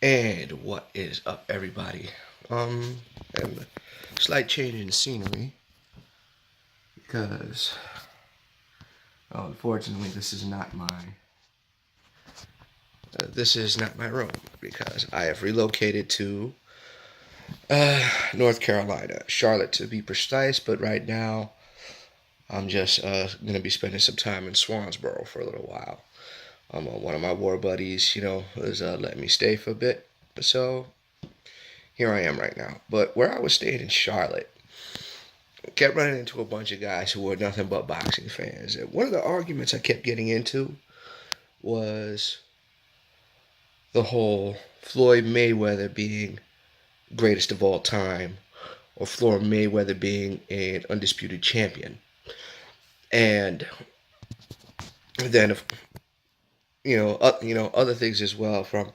And what is up, everybody? And a slight change in scenery because, unfortunately, this is not my room because I have relocated to North Carolina, Charlotte to be precise. But right now, I'm just gonna be spending some time in Swansboro for a little while. One of my war buddies, is letting me stay for a bit, so here I am right now. But where I was staying in Charlotte, kept running into a bunch of guys who were nothing but boxing fans. And one of the arguments I kept getting into was the whole Floyd Mayweather being greatest of all time, or Floyd Mayweather being an undisputed champion. And then, other things as well from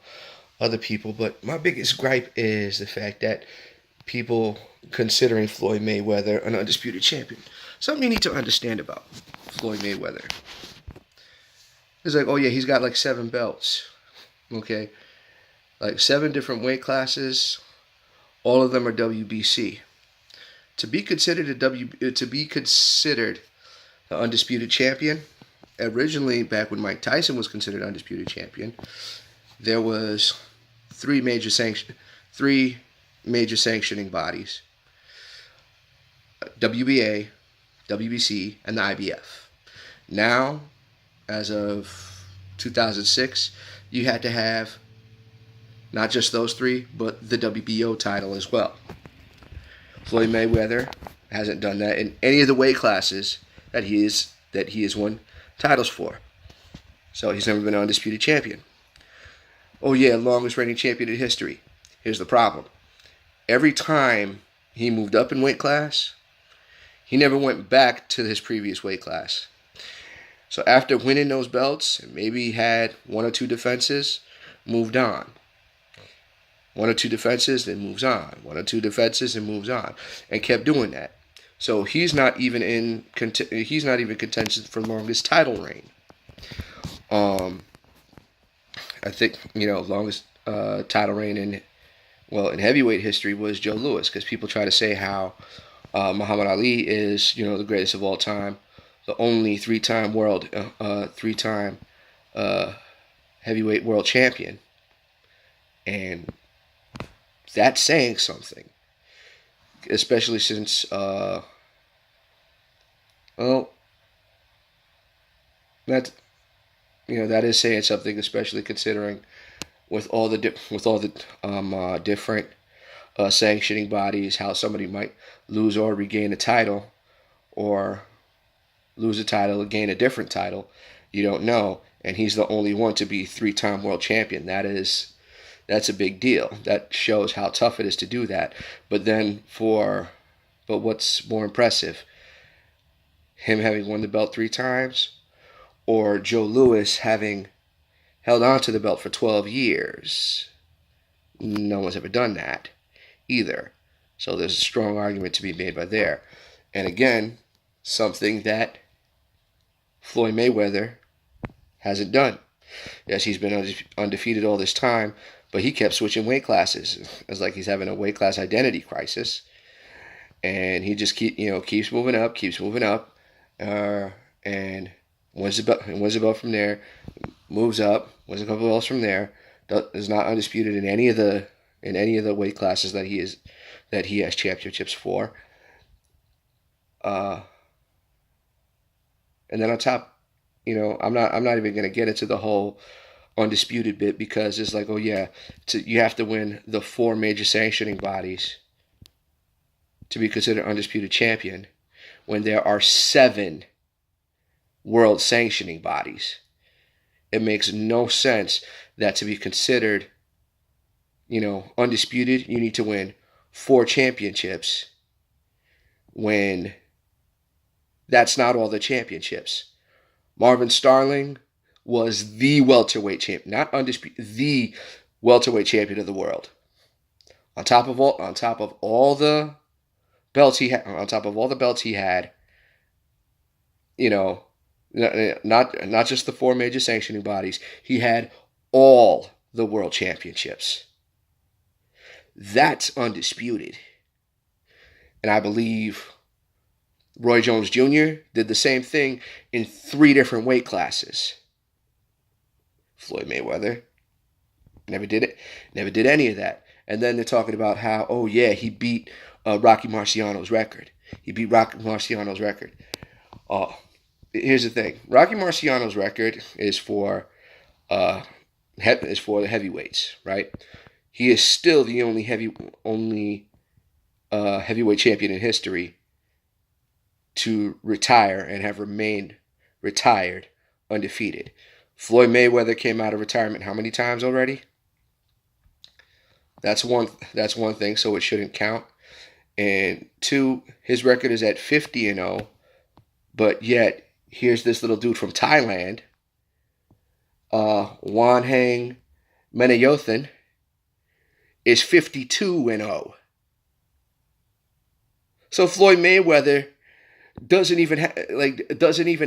other people. But my biggest gripe is the fact that people considering Floyd Mayweather an undisputed champion. Something you need to understand about Floyd Mayweather. It's like, oh yeah, he's got like 7 belts. Okay? Like 7 different weight classes. All of them are WBC. To be considered the undisputed champion, originally back when Mike Tyson was considered undisputed champion, there was three major sanctioning bodies: WBA, WBC, and the IBF. Now, as of 2006, you had to have not just those 3, but the WBO title as well. Floyd Mayweather hasn't done that in any of the weight classes that he has won titles for. So he's never been an undisputed champion. Oh yeah, longest reigning champion in history. Here's the problem. Every time he moved up in weight class, he never went back to his previous weight class. So after winning those belts, and maybe he had 1 or 2 defenses, moved on. 1 or 2 defenses, then moves on. 1 or 2 defenses, and moves on, and kept doing that. So he's not even contention for longest title reign. I think longest title reign in heavyweight history was Joe Louis, because people try to say how Muhammad Ali is the greatest of all time, the only 3-time heavyweight world champion, and that's saying something, especially since that is saying something, especially considering with all the different sanctioning bodies, how somebody might lose or regain a title, or lose a title and gain a different title. You don't know, and he's the only one to be 3-time world champion. That's a big deal. That shows how tough it is to do that. But what's more impressive? Him having won the belt 3 times, or Joe Louis having held on to the belt for 12 years? No one's ever done that either. So there's a strong argument to be made by there. And again, something that Floyd Mayweather hasn't done. Yes, he's been undefeated all this time, but he kept switching weight classes. It's like he's having a weight class identity crisis, and he just keeps moving up, and wins the belt from there, moves up, wins a couple belts from there. Is not undisputed in any of the weight classes that he has championships for. And then on top, I'm not even gonna get into the whole undisputed bit, because it's like, oh yeah, you have to win the 4 major sanctioning bodies to be considered undisputed champion, when there are 7 world sanctioning bodies. It makes no sense that to be considered, undisputed, you need to win 4 championships, when that's not all the championships. Marvin Starling was the welterweight champion, not undisputed, the welterweight champion of the world. On top of all the belts he had, not just the 4 major sanctioning bodies, he had all the world championships. That's undisputed. And I believe Roy Jones Jr. did the same thing in 3 different weight classes. Floyd Mayweather never did it, never did any of that. And then they're talking about how, oh yeah, he beat Rocky Marciano's record. He beat Rocky Marciano's record. Here's the thing: Rocky Marciano's record is for the heavyweights, right? He is still the only heavyweight champion in history to retire and have remained retired undefeated. Floyd Mayweather came out of retirement how many times already? That's one thing, so it shouldn't count. And 2, his record is at 50-0, but yet here's this little dude from Thailand, Wanhang Menayothin, is 52-0. So Floyd Mayweather doesn't even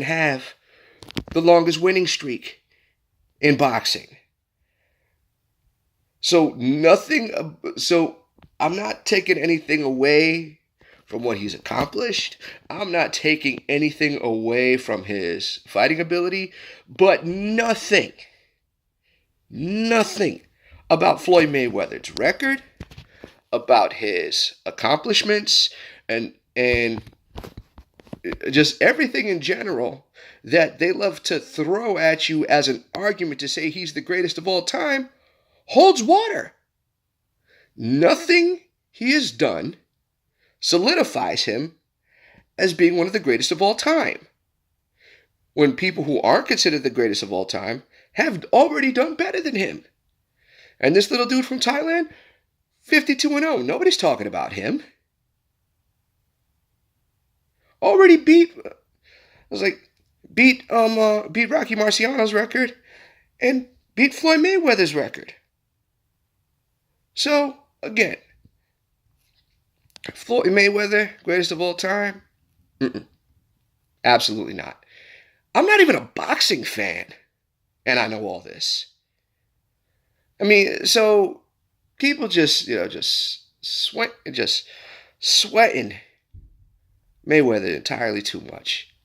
have the longest winning streak in boxing. So I'm not taking anything away from what he's accomplished. I'm not taking anything away from his fighting ability, but nothing about Floyd Mayweather's record, about his accomplishments, and just everything in general that they love to throw at you as an argument to say he's the greatest of all time holds water. Nothing he has done solidifies him as being one of the greatest of all time, when people who aren't considered the greatest of all time have already done better than him. And this little dude from Thailand, 52-0, nobody's talking about him. Already beat Rocky Marciano's record and beat Floyd Mayweather's record. So, again, Floyd Mayweather, greatest of all time? Absolutely not. I'm not even a boxing fan, and I know all this. I mean, so people just sweating Mayweather entirely too much.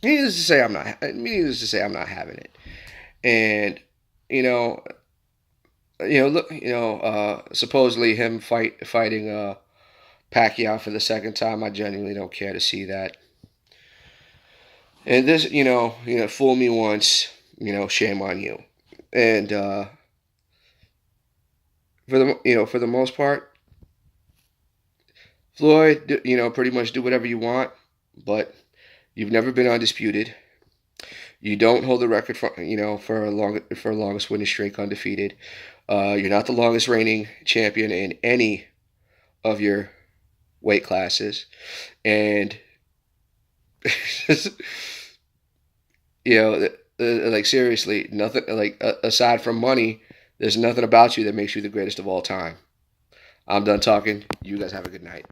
Needless to say, I'm not having it. And supposedly him fighting Pacquiao for the second time. I genuinely don't care to see that. And this, fool me once, shame on you. And for the most part, Floyd, pretty much do whatever you want, but you've never been undisputed. You don't hold the record for a longest winning streak undefeated. You're not the longest reigning champion in any of your weight classes, and seriously, nothing aside from money. There's nothing about you that makes you the greatest of all time. I'm done talking. You guys have a good night.